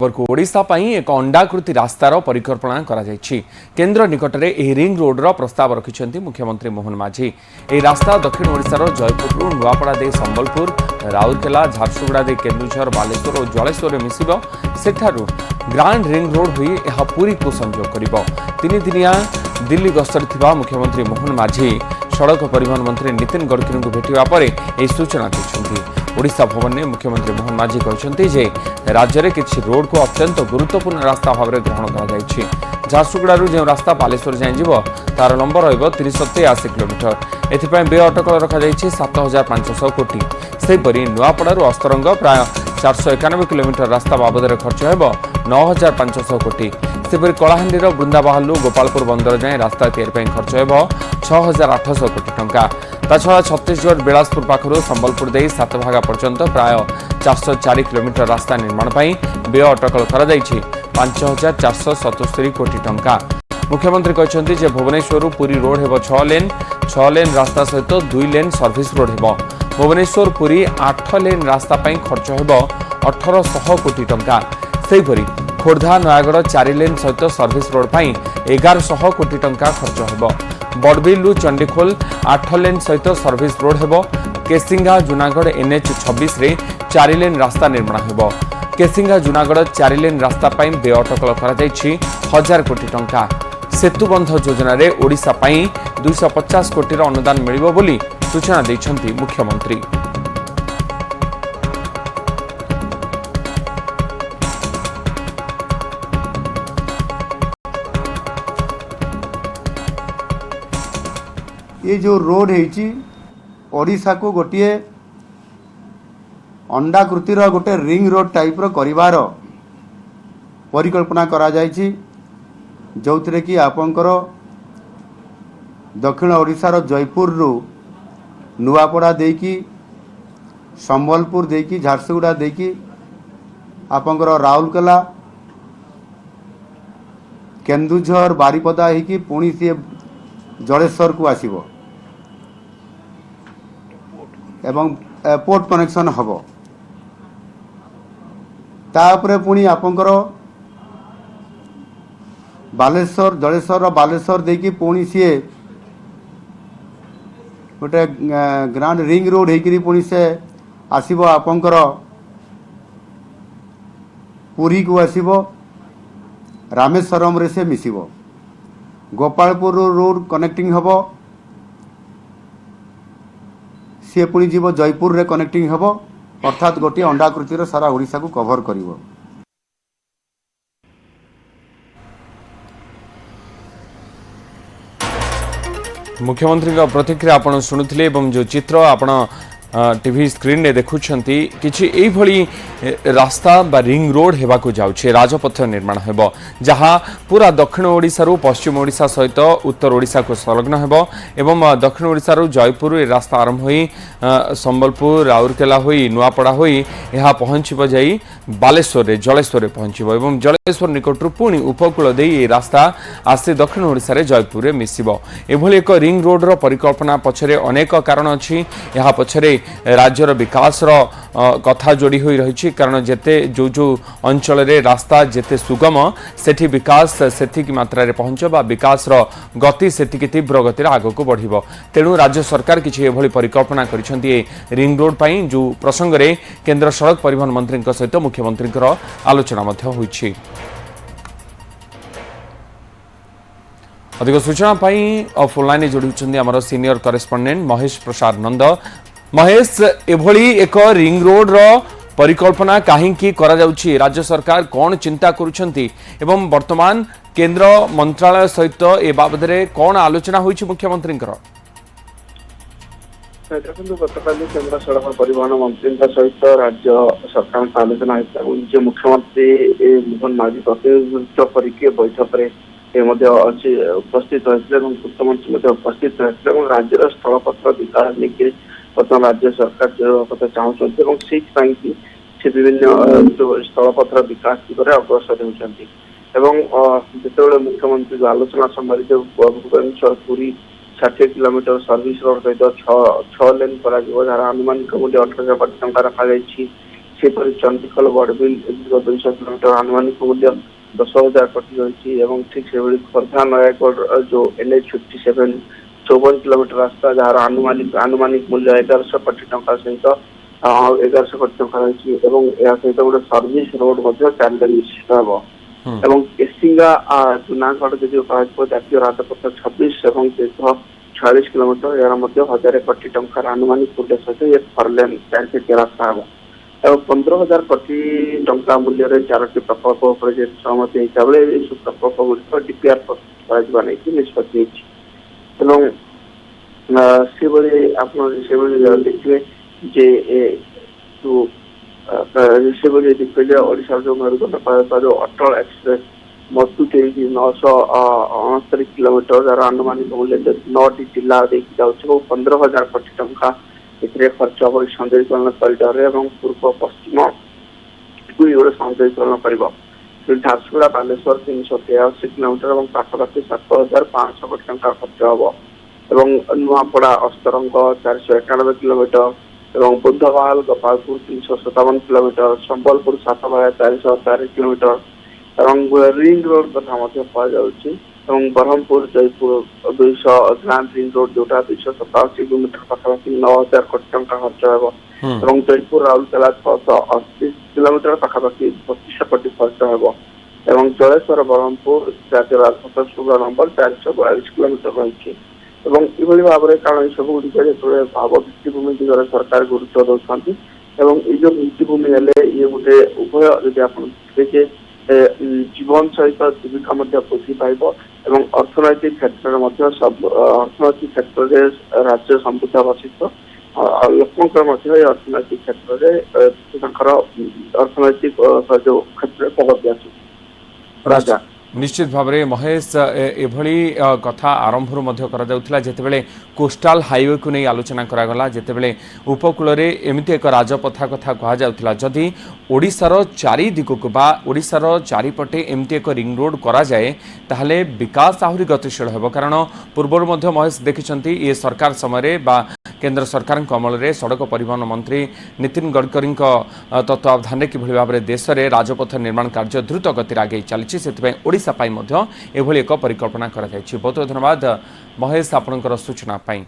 ओडिशा एक अंडाकृति रास्तार परिकल्पना करा केन्द्र निकट में यह रिंग रोड्र प्रस्ताव रखिंट मुख्यमंत्री मोहन माझी। यह रास्ता दक्षिण ओडिशार जयपुर नुआपड़ा दे संबलपुर राउरकेला झारसुगुड़ा दे केन्दुझर बालेश्वर और जलेश्वर में मिसिब सेठारु ग्रांड रिंग रोड हुई यह पुरी को संयोग कर तीन दिनिया दिल्ली गस्तर मुख्यमंत्री मोहन माझी सड़क परिवहन मंत्री नितिन गडकरी को भेटा पर यह सूचना दी। ओडिशा भवन में मुख्यमंत्री मोहन माझी कहते जे राज्य में किसी रोड को अत्यंत गुरुत्वपूर्ण रास्ता भाव में ग्रहण कर झारसुगुड़ू जो रास्ता बालेश्वर जाए जीव तार लंब रहा 383 किलोमीटर एथपाई व्यय अटकल रखा 7500 कोटी। सेहीपरि नुआपड़ारू अस्तरंग प्राय 491 किलोमीटर रास्ता बाबद खर्च हो 9500 कोटी। सेपरि कलाहांडीर बृंदाबाहलू गोपालपुर बंदर जाए रास्ता तैयारी खर्च हो 6800 कोटी टंका। ताछड़ा छत्तीसगढ़ बिलासपुर पाखर संबलपुर दे सातभागा पर्यंत प्राय 404 किलोमीटर रास्ता निर्माण पर व्यय अटकल कर 5477 कोटी टंका। मुख्यमंत्री कहते जे भुवनेश्वर पुरी रोड हेब 6 लेन रास्ता सहित 2 लेन सर्विस रोड हेब। भुवनेश्वर पुरी 8 लेन रास्ता पर खर्च हो 1800 कोटी टंका। सेहीपरि खोर्धा नयागढ़ 4 लेन सहित सर्विस रोड पर 1100 कोटी टंका खर्च हो। बड़बिलू चंडीखोल 8 लेन सहित सर्विस रोड हेब। केसिंगा जूनागढ़ NH 26 रे 4 लेन रास्ता निर्माण हो। केसिंगा जूनागढ़ 4 लेन रास्ता पर व्यय अटकल कर 1000 कोटी टंका। सेतुबंध योजना रे ओडिशा पई 250 कोटी अनुदान मिलिबो बोली सूचना दैछंती मुख्यमंत्री। ये जो रोड है ओडिशा को गोटे अंडाकृतिर गोटे रिंग रोड टाइप करिवार परिकल्पना करा जायछि जो थे कि आपंकर दक्षिण ओडिशार जयपुर रु नुआपड़ा देकी संबलपुर देकी झारसुगुड़ा देकी आपंकर राउरकेला केन्दुझर बारिपदा होगी पुणी सी जलेश्वर को आसीबो एवं पोर्ट कनेक्शन हम तापरे पुणी आपंकर बालेश्वर जलेश्वर बालेश्वर देकी पुणी सी गोटे ग्रांड रिंग रोड होकरी पुणी से आसीबो आपंकर पुरी को आसीबो रामेश्वरम रे से मिसिबो गोपालपुर रोड कनेक्टिंग हम सी पुणी जीव जयपुर रे कनेक्टिंग हम अर्थात गोटे अंडाकृतिर सारा ओडिशा को कवर करिवो। मुख्यमंत्री का प्रतिक्रिया आपण शुणुथिले जो चित्र आपण टीवी स्क्रीन रे देखुछंती किछि एई भली रास्ता बा रिंग रोड हेबाकू जाउछे राजपथ निर्माण हेबो जहा पूरा दक्षिण ओडिसा रु पश्चिम ओडिसा सहित उत्तर ओडिसा को संलग्न हेबो एवं दक्षिण ओडिसा रु जयपुर रास्ता आरंभ होई संबलपुर राउरकेला होई नुआपड़ा होई यहा पहुंचबो जाई बालेश्वर रे जलेश्वर रे पहुंचबो एवं जलेश्वर निकट रु पुणी उपकूल देई ए रास्ता आसे दक्षिण ओडिसा रे जयपुर रे मिसिबो। एभली एक रिंग रोड रो परिकल्पना पछरे अनेक कारण अछि। यहा पछरे राज्यर विकास कथा जोड़ी हुई रही कारण जेते जो जो अंचल रे रास्ता जेते सुगम सेठी विकास सेठी मात्रा रे पहुंच बा विकास रो गति सेठी तीव्र गति आग को बढ़िबो। तेणु राज्य सरकार किछि एभली परिकल्पना करिसेंती रिंग रोड पई जो प्रसंग रे केंद्र सड़क परिवहन मंत्री सहित मुख्यमंत्री आलोचना मध्य होइछि। अधिक सूचना पाई फोन लाइन जोड़ी आमर सीनियर करेस्पोंडेंट महेश प्रसाद नंद। महेश एभली एक रिंग रोड रो परिकल्पना काहींकी करा जाउछि राज्य सरकार कौन चिंता करुछंती एवं वर्तमान केंद्र मंत्रालय सहित ए बाबद रे कौन आलोचना होइछि मुख्यमंत्री देखो गतकाली केन्द्र सड़क परिवहन मंत्री सहित राज्य सरकार आलोचना होता मुख्यमंत्री मोहन माझी प्रतिनिधित्व करके बैठक में उपस्थित रही मुख्यमंत्री उपस्थित रही राज्यर स्थलपत्र विकास लेकिन बर्तमान राज्य सरकार जो कथा चाहते से विभिन्न जो स्थलपत्र विकास दिगरे अग्रसर होती जिते मुख्यमंत्री आलोचना समय Bhubaneswar Puri 60 kilometre service road सहित 6 लेन कर अनुमानिक मूल्य 18 कोटी टंका रखा ସେପରି ଚଣ୍ଡିଖୋଲ ବଡ଼ବିଲ ଏଗୁଡ଼ିକ 200 କିଲୋମିଟର ଆନୁମାନିକ ମୂଲ୍ୟ 10,000 କୋଟି ରହିଛି ଏବଂ ଠିକ ସେଭଳି ଖୋର୍ଦ୍ଧା ନୟାଗଡ଼ ଯୋଉ NH57 54 କିଲୋମିଟର ରାସ୍ତା ଯାହାର ଆନୁମାନିକ ମୂଲ୍ୟ 1100 କୋଟି ଟଙ୍କା ସହିତ 1100 କୋଟି ଟଙ୍କା ରହିଛି ଏବଂ ଏହା ସହିତ ଗୋଟେ ସର୍ଭିସ ରୋଡ ମଧ୍ୟ 4 ଲେନ୍ ବିଶିଷ୍ଟ ହେବ ଏବଂ କେସିଙ୍ଗା ଜୁନାଗଡ଼ ଯଦି କୁହାଯିବ ଜାତୀୟ ରାଜପଥ 26 ଏବଂ 346 କିଲୋମିଟର ଏହାର ମଧ୍ୟ 1000 କୋଟି ଟଙ୍କାର ଆନୁମାନିକ ମୂଲ୍ୟ ସହିତ 4 ଲେନ୍ 4 ଫିଟ୍ ରାସ୍ତା ହେବ ଏବଂ 15,000 କୋଟି ଟଙ୍କା ମୂଲ୍ୟରେ 4ଟି ପ୍ରକଳ୍ପ ଉପରେ ଯେ ସହମତି ହେଇଥିବା ବେଳେ ଏସବୁ ପ୍ରକଳ୍ପ ଗୁଡ଼ିକ DPR ପ୍ରସ୍ତୁତ କରାଯିବା ନେଇକି ନିଷ୍ପତ୍ତି ହେଇଛି ଏବଂ ସେଭଳି ଆପଣ ସେଭଳି ଦେଖିବେ ଯେ ସେଭଳି ଦେଖିଲେ ଓଡ଼ିଶାର ଯୋଉ ମେରୁଦଣ୍ଡ ଯୋଉ ଅଟଳ ଏକ୍ସପ୍ରେସ ମଧୁ ଦେଇକି 969 କିଲୋମିଟର ଯାହାର ଆନୁମାନିକ ମୂଲ୍ୟ 9ଟି ଜିଲ୍ଲା ଦେଇକି ଯାଉଛି ଏବଂ 15,000 କୋଟି ଟଙ୍କା ଏଥିରେ ଖର୍ଚ୍ଚ ହେବ ସୌନ୍ଦର୍ଯ୍ୟକରଣ କରିଡରରେ ଏବଂ ପୂର୍ବ ପଶ୍ଚିମ ଗୋଟେ ସୌନ୍ଦର୍ଯ୍ୟକରଣ କରିବ ଝାରସୁଗୁଡ଼ା ବାଲେଶ୍ୱର 383 କିଲୋମିଟର ଏବଂ ପାଖାପାଖି 7,500 କୋଟି ଟଙ୍କା ଖର୍ଚ୍ଚ ହେବ ଏବଂ ନୂଆପଡ଼ା ଅସ୍ତରଙ୍ଗ 491 କିଲୋମିଟର ଏବଂ ବୁଦ୍ଧବାହାଲ ଗୋପାଳପୁର 357 କିଲୋମିଟର ସମ୍ବଲପୁର ସାତବାହା 404 କିଲୋମିଟର ଏବଂ ରିଙ୍ଗ ରୋଡ କଥା ମଧ୍ୟ କୁହାଯାଉଛି ଏବଂ Brahmapur Jeypore 200 grand ring road ଯୋଉଟା 287 କିଲୋମିଟର ପାଖାପାଖି 9,000 କୋଟି ଟଙ୍କା ଖର୍ଚ୍ଚ ହେବ ଏବଂ ଜୟପୁର ରାଉରକେଲା 680 କିଲୋମିଟର ପାଖାପାଖି 2500 କୋଟି ଖର୍ଚ୍ଚ ହେବ ଏବଂ ଜଳେଶ୍ୱର ବ୍ରହ୍ମପୁର ଜାତୀୟ ରାଜପଥ 16 ନମ୍ବର 442 କିଲୋମିଟର ରହିଛି ଏବଂ ଏଭଳି ଭାବରେ କାରଣ ଏସବୁ ଗୁଡ଼ିକ ଯେତେବେଳେ ଭାବ ଭିତ୍ତିଭୂମି ଦିଗରେ ସରକାର ଗୁରୁତ୍ୱ ଦେଉଛନ୍ତି ଏବଂ ଏଇ ଯୋଉ ଭିତ୍ତିଭୂମି ହେଲେ ଇଏ ଗୋଟେ ଉଭୟ ଯଦି ଆପଣ ଦେଖିବେ ଯେ ଜୀବନ ସହିତ ଜୀବିକା ମଧ୍ୟ ବୃଦ୍ଧି ପାଇବ ଏବଂ ଅର୍ଥନୈତିକ କ୍ଷେତ୍ରରେ ମଧ୍ୟ ଅର୍ଥନୈତିକ କ୍ଷେତ୍ରରେ ରାଜ୍ୟ ସମୃଦ୍ଧ ହେବ ସହିତ ଲୋକଙ୍କର ମଧ୍ୟ ଏ ଅର୍ଥନୈତିକ କ୍ଷେତ୍ରରେ ତାଙ୍କର ଅର୍ଥନୈତିକ ଯୋଉ କ୍ଷେତ୍ରରେ ପ୍ରଗତି ଆସୁଛି निश्चित भाव में महेश एभली कथा आरंभ जितेबाला कोस्टाल हाईवे को नहीं आलोचना करागला जितेबाला उपकूल एमती एक राजपथा कथा कहला जदि ओडिशार चारि दिगक ओडिशार चारिपटे एमती एक रिंग रोड करा जाए ताहले विकास आहरी गतिशील होब कारण पूर्वर महेश देखिं ये सरकार समय केंद्र सरकार अमल में सड़क परिवहन मंत्री नितिन गडकरी तत्वावधान किभली भाव में देश में राजपथ निर्माण कार्य द्रुत गति आगे चली से ओडिशा पाई मध्य एभली एक परिकल्पना करा जायछि। बहुत बहुत धन्यवाद महेश आपनकर सूचना पाई।